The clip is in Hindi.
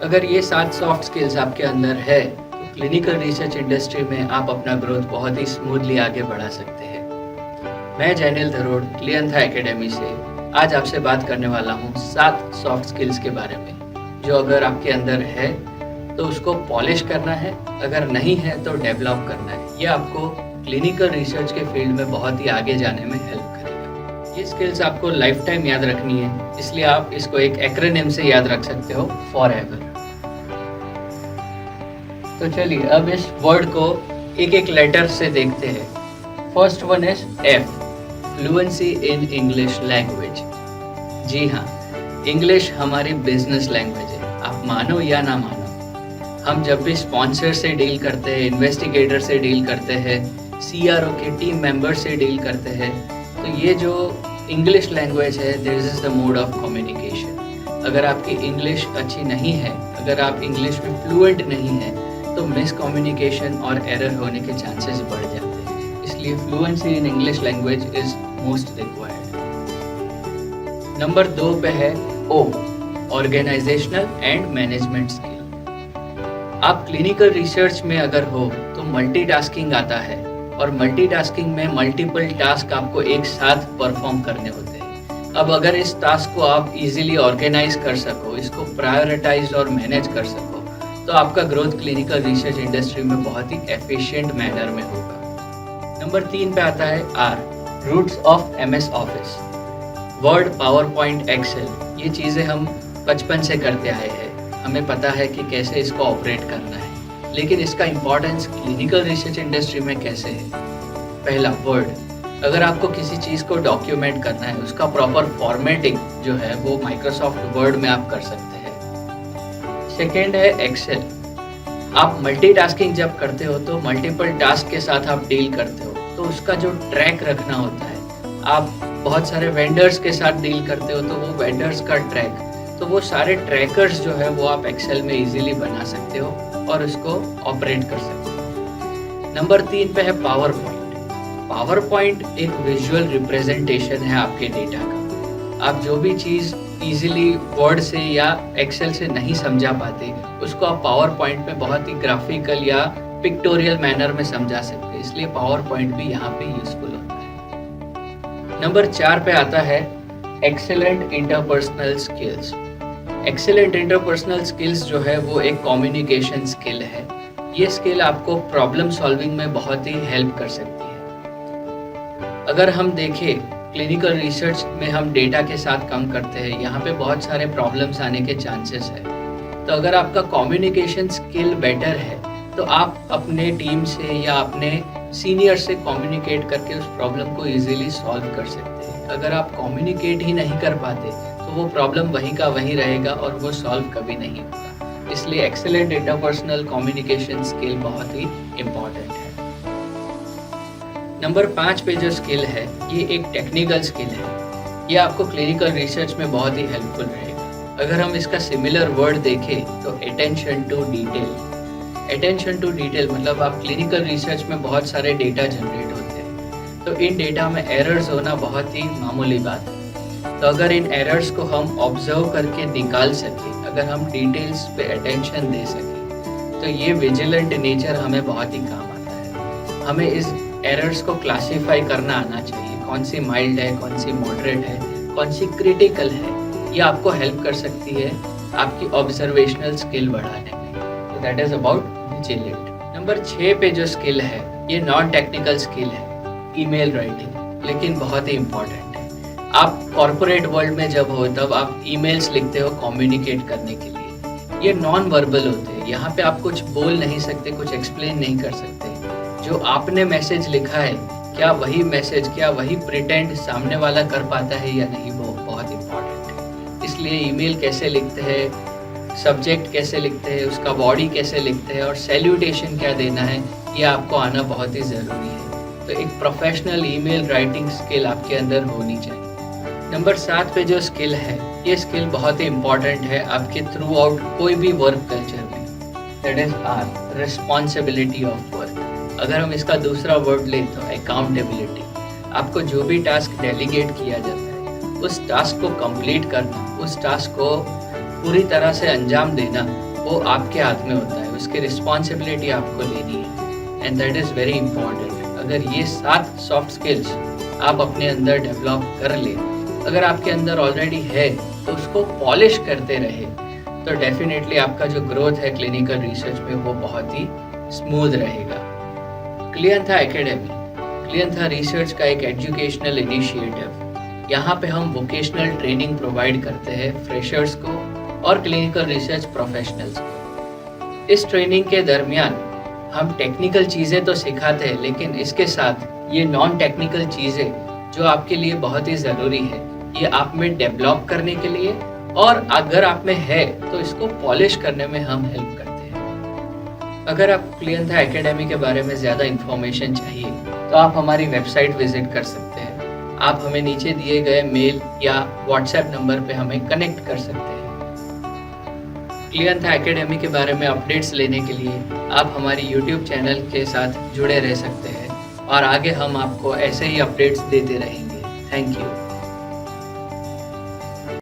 अगर ये 7 सॉफ्ट स्किल्स आपके अंदर है, तो क्लिनिकल रिसर्च इंडस्ट्री में आप अपना ग्रोथ बहुत ही स्मूथली आगे बढ़ा सकते हैं। मैं जैनिल धरोड़ क्लियंथा एकेडमी से आज आपसे बात करने वाला हूँ 7 सॉफ्ट स्किल्स के बारे में, जो अगर आपके अंदर है तो उसको पॉलिश करना है, अगर नहीं है तो डेवलप करना है। ये आपको क्लिनिकल रिसर्च के फील्ड में बहुत ही आगे जाने में हेल्प करेगा। ये स्किल्स आपको लाइफ टाइम याद रखनी है, इसलिए आप इसको एक एक्रोनिम से याद रख सकते हो, फॉरएवर। तो चलिए अब इस वर्ड को एक एक लेटर से देखते हैं। First one is F, fluency in English language. जी हाँ, इंग्लिश हमारी बिजनेस लैंग्वेज है, आप मानो या ना मानो। हम जब भी स्पॉन्सर से डील करते हैं, इन्वेस्टिगेटर से डील करते हैं, सीआरओ के टीम मेंबर से डील करते हैं, तो ये जो इंग्लिश लैंग्वेज है, this is the mode of communication. अगर आपकी इंग्लिश अच्छी नहीं है, अगर आप इंग्लिश में फ्लुएंट नहीं है, तो मिसकम्युनिकेशन और एरर होने के चांसेस बढ़ जाते हैं। इसलिए fluency in English language is most required. Number 2 पे है ओ, ऑर्गेनाइजेशनल एंड मैनेजमेंट स्किल। आप क्लिनिकल रिसर्च में अगर हो तो मल्टीटास्किंग आता है, और मल्टीटास्किंग में मल्टीपल टास्क आपको एक साथ परफॉर्म करने होते हैं। अब अगर इस टास्क को आप इजीली ऑर्गेनाइज कर सको, इसको प्रायोरिटाइज और मैनेज कर सको, तो आपका ग्रोथ क्लिनिकल रिसर्च इंडस्ट्री में बहुत ही एफिशिएंट मैनर में होगा। नंबर 3 पे आता है आर, roots of MS Office. Word, PowerPoint, Excel, ये चीज़ें हम बचपन से करते आए हैं, हमें पता है कि कैसे इसको ऑपरेट करना है। लेकिन इसका इम्पोर्टेंस क्लिनिकल रिसर्च इंडस्ट्री में कैसे है? पहला, वर्ड। अगर आपको किसी चीज़ को डॉक्यूमेंट करना है, उसका प्रॉपर फॉर्मेटिंग जो है वो माइक्रोसॉफ्ट वर्ड में आप कर सकते हैं। सेकेंड है एक्सेल। आप मल्टीटास्किंग जब करते हो तो मल्टीपल टास्क के साथ आप डील करते हो, तो उसका जो ट्रैक रखना होता है, आप बहुत सारे वेंडर्स के साथ डील करते हो, तो वो वेंडर्स का ट्रैक, तो वो सारे ट्रैकर्स जो है वो आप एक्सेल में इजीली बना सकते हो और उसको ऑपरेट कर सकते हो। नंबर 3 पे है पावर पॉइंट। पावर पॉइंट एक विजुअल रिप्रेजेंटेशन है आपके डेटा का। आप जो भी चीज़ इजीली वर्ड से या एक्सेल से नहीं समझा पाते, उसको आप पावर पॉइंट में बहुत ही ग्राफिकल या पिक्टोरियल मैनर में समझा सकते हैं, इसलिए पावर पॉइंट भी यहाँ पे यूजफुल होता है। नंबर 4 पे आता है excellent interpersonal skills. Excellent interpersonal skills जो है वो एक कम्युनिकेशन स्किल है। ये स्किल आपको प्रॉब्लम सॉल्विंग में बहुत ही हेल्प कर सकती है। अगर हम देखें, क्लिनिकल रिसर्च में हम डेटा के साथ काम करते हैं, यहाँ पे बहुत सारे प्रॉब्लम्स आने के चांसेस है। तो अगर आपका कम्युनिकेशन स्किल बेटर है, तो आप अपने टीम से या अपने सीनियर से कम्युनिकेट करके उस प्रॉब्लम को इजीली सॉल्व कर सकते हैं। अगर आप कम्युनिकेट ही नहीं कर पाते, तो वो प्रॉब्लम वहीं का वहीं रहेगा और वो सॉल्व कभी नहीं होगा। इसलिए एक्सेलेंट इंटरपर्सनल कम्युनिकेशन स्किल बहुत ही इम्पॉर्टेंट है। नंबर 5 पे जो स्किल है, ये एक टेक्निकल स्किल है। ये आपको क्लिनिकल रिसर्च में बहुत ही हेल्पफुल रहेगा। अगर हम इसका सिमिलर वर्ड देखें तो attention to detail. Attention to detail मतलब आप क्लिनिकल रिसर्च में बहुत सारे डेटा जनरेट होते हैं, तो इन डेटा में एरर्स होना बहुत ही मामूली बात है। तो अगर इन एरर्स को हम ऑब्जर्व करके निकाल सकें, अगर हम डिटेल्स पे अटेंशन दे सकें, तो ये विजिलेंट नेचर हमें बहुत ही काम आता है। हमें इस एरर्स को क्लासीफाई करना आना चाहिए, कौन सी माइल्ड है, कौन सी मॉडरेट है, कौन सी क्रिटिकल है। ये आपको हेल्प कर सकती है आपकी ऑब्जर्वेशनल स्किल बढ़ाने में। तो that is about vigilant. Number 6 पे जो स्किल है, ये नॉन टेक्निकल स्किल है, ईमेल राइटिंग, लेकिन बहुत ही इम्पॉर्टेंट है। आप कॉर्पोरेट वर्ल्ड में जब हो, तब आप ईमेल्स लिखते हो कम्युनिकेट करने के लिए। ये नॉन वर्बल होते हैं, यहाँ पे आप कुछ बोल नहीं सकते, कुछ एक्सप्लेन नहीं कर सकते। जो आपने मैसेज लिखा है, क्या वही मैसेज, क्या वही प्रिटेंड सामने वाला कर पाता है या नहीं, वो बहुत इंपॉर्टेंट है। इसलिए ईमेल कैसे लिखते हैं, सब्जेक्ट कैसे लिखते हैं, उसका बॉडी कैसे लिखते हैं और सैल्यूटेशन क्या देना है, ये आपको आना बहुत ही ज़रूरी है। तो एक प्रोफेशनल ईमेल राइटिंग स्किल आपके अंदर होनी चाहिए। नंबर 7 पे जो स्किल है, ये स्किल बहुत ही इम्पॉर्टेंट है आपके थ्रू आउट कोई भी वर्क कल्चर में। That is our responsibility of work. अगर हम इसका दूसरा वर्ड लें तो अकाउंटेबिलिटी। आपको जो भी टास्क डेलीगेट किया जाता है, उस टास्क को कंप्लीट करना, उस टास्क को पूरी तरह से अंजाम देना, वो आपके हाथ में होता है, उसकी रिस्पॉन्सिबिलिटी आपको लेनी है, and that is very important. अगर ये 7 सॉफ्ट स्किल्स आप अपने अंदर डेवलप कर ले, अगर आपके अंदर ऑलरेडी है तो उसको पॉलिश करते रहे, तो डेफिनेटली आपका जो ग्रोथ है क्लिनिकल रिसर्च में वो बहुत ही स्मूथ रहेगा। क्लियंथा एकेडमी, क्लियंथा रिसर्च का एक एजुकेशनल इनिशिएटिव। यहाँ पे हम वोकेशनल ट्रेनिंग प्रोवाइड करते हैं फ्रेशर्स को और क्लिनिकल रिसर्च प्रोफेशनल्स को। इस ट्रेनिंग के दरमियान हम टेक्निकल चीज़ें तो सिखाते हैं, लेकिन इसके साथ ये नॉन टेक्निकल चीज़ें जो आपके लिए बहुत ही ज़रूरी है, ये आप में डेवलप करने के लिए, और अगर आप में है तो इसको पॉलिश करने में हम हेल्प करते हैं। अगर आप क्लियंथा एकेडमी के बारे में ज़्यादा इन्फॉर्मेशन चाहिए तो आप हमारी वेबसाइट विजिट कर सकते हैं। आप हमें नीचे दिए गए मेल या व्हाट्सएप नंबर पे हमें कनेक्ट कर सकते हैं। क्लियंथा एकेडमी के बारे में अपडेट्स लेने के लिए आप हमारी यूट्यूब चैनल के साथ जुड़े रह सकते हैं, और आगे हम आपको ऐसे ही अपडेट्स देते रहेंगे। Thank you.